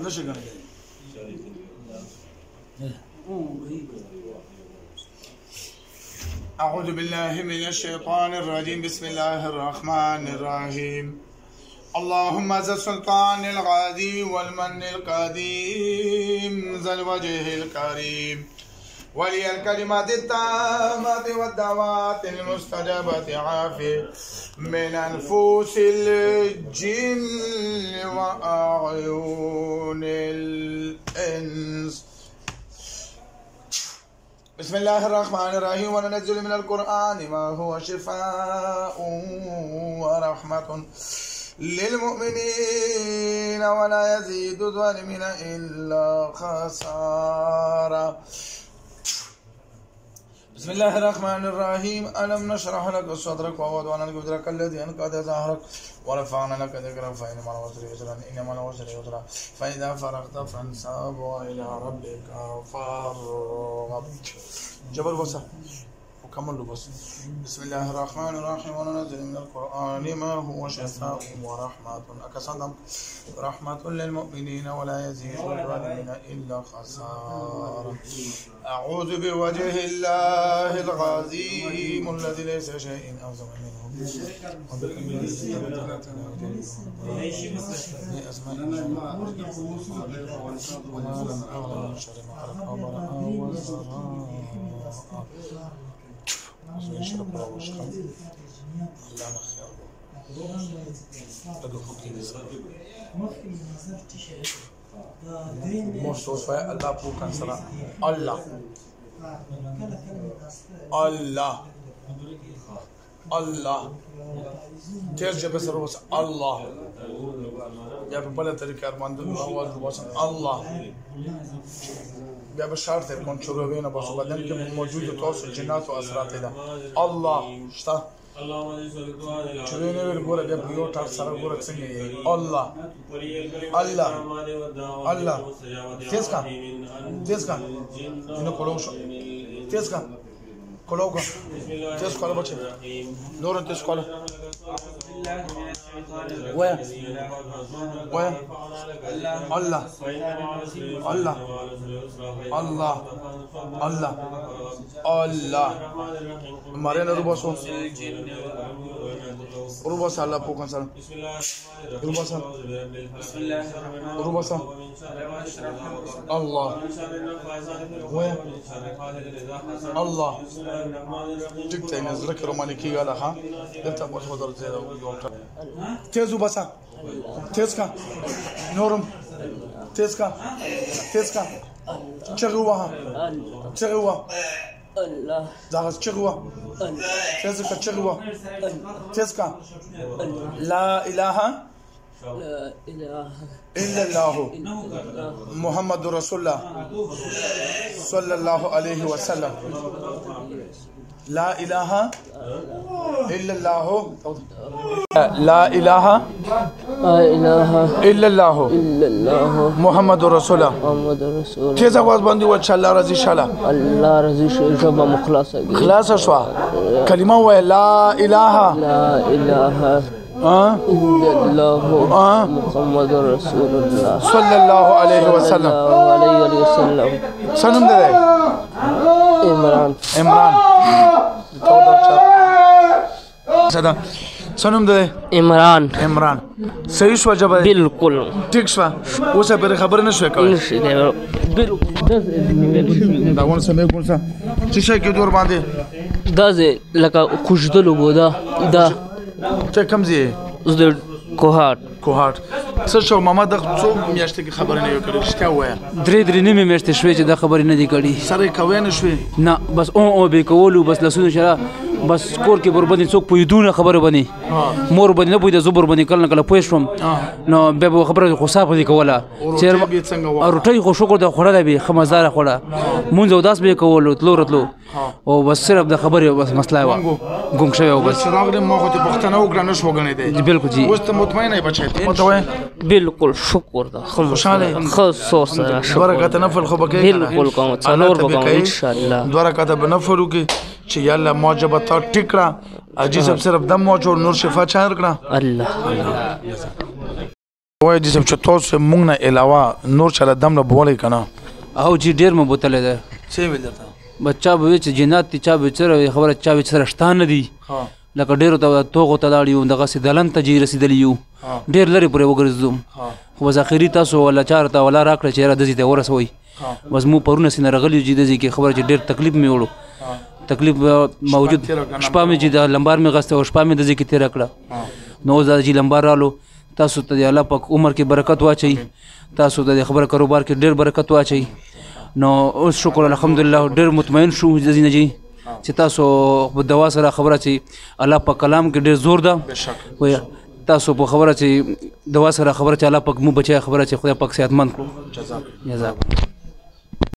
نشي ګڼلی. أعوذ بالله من الشيطان الرجيم. بسم الله الرحمن الرحيم. اللهم ذا السلطان الغادي والمن القديم ذا الوجه الكريم ولي الكلمات التامات والدعوات المستجابة عافية من أنفس الجن وأعين الإنس. بسم الله الرحمن الرحيم. وننزل من القرآن ما هو شفاء ورحمة للمؤمنين ولا يزيد الظالمين إلا خسارة. بسم الله الرحمن الرحيم. ألم نشرح لك صدرك ووضعنا لك وزرك الذي أنقض ظهرك ورفعنا لك ذكرك فإن مع العسر يسرا إن مع العسر يسرا فإذا فرغت فانصب وإلى ربك فارغب. جبل بس وكمل بس. بسم الله الرحمن الرحيم. وننزل من القرآن ما هو شفاء ورحمة أكسندم رحمة للمؤمنين ولا يزيد الظالمين إلا خسارة. أعوذ بوجه الله العظيم الذي ليس شيء أعظم منه الله پوکن سرا الله الله الله تیز جب سر بس الله یا په بل طریقه ارمان د आवाज وباسن الله بیا به شرط کون شروع نه بس بدن کې موجود توسل جنات او اثرات ده الله شتا چوي نه ور ګوره بیا یو ټاک سره ګوره څنګه الله الله الله تیز کا نو کولو شو تیز کا کولو کا تیز کولو بچي نور تیز کولو ويا الله الله الله الله الله مارين رباسو رباس الله پوکن سلام رباس رباس الله ويا الله تكتي نزلك رومانيكي قالها ها انت مش مقدر تيزو بسا تيزكا نورم تيزكا چغوا الله زاغس چغوا تيزكا چغوا تيزكا لا اله الا الله محمد رسول الله صلى الله عليه وسلم. لا إله إلا الله لا إله إلا الله محمد رسول الله تیز آواز بندی و چه الله رضی شلا الله رضی شبا مخلص خلاص شوا کلمه و لا إله إلا الله محمد رسول الله صلى الله عليه وسلم. سنم ده عمران صدا سنم ده عمران صحیح شو جواب بالکل ٹھیک شو اوسه پر خبر نشو کوي دا ونه سمې ګورسا چې شي کې دور باندې دا لکه خوشدلو بودا دا ته کم زی زه کوهات څه شو ماما د څو میاشتې کې خبر نه وکړي شته وای درې نیمه میاشتې شوې چې دا خبر نه دی کړي سره کوي نه شوې نه بس او به کولو بس لسونه شرا بس کور کې بربندي څوک پویدونه خبره بني مور باندې نه پوی د زبر باندې کله پوي شوم نو به خبره خو صاحب دي کوله چې روټي خو شکر د خوړه به خمزدار خوړه مونږ داس به کولو تلورتلو او بس صرف د خبره بس مسله و ګونګ شوی او بس راغله ما خو ته پښتنه وکړه نه شو غنې دی بالکل جی اوس ته مطمئنه بچی ته متوي بالکل شکر ده خوشاله خصوص برکت نفل خو بکې بالکل کوم څلور بګم ان شاء الله برکت بنفل وکي چې یاله موجبه تا ټیکړه اجي صرف دم موجو نور شفا چا ورکړه الله وای جسم چې تاسو مونږ نه علاوه نور چاله دم نه بولې کنه او چې ډیر مو بوتل ده څه ویل تا بچا به چې جنات تی چا به چر خبره چا به چر شتان دی ها لکه ډیرو ته توغو ته لاړیو دغه سي دلن ته جی رسیدلی یو ډیر لري پرې وګرځم خو ذخیری تاسو ولا چار ته ولا راکړه چې را دزي ته ورسوي بس مو پرونه سینه رغلی جی دزي کې خبره چې ډیر تکلیف می وړو تکلیف موجود شپه می چې د لمبار می غسته او شپه می دزي کې تیر کړه نو زاد جی لمبار رالو تاسو ته الله پاک عمر کې برکت واچي تاسو د خبره کاروبار کې ډیر برکت واچي نو اوس شکر الحمدلله ډیر مطمئن شو د دې نه جی چې تاسو په دوا سره خبره چې الله په کلام کې ډیر زور ده وای تاسو په خبره چې دوا سره خبره چې الله پاک مو بچي خبره چې خدای پاک صحتمند کړو جزاک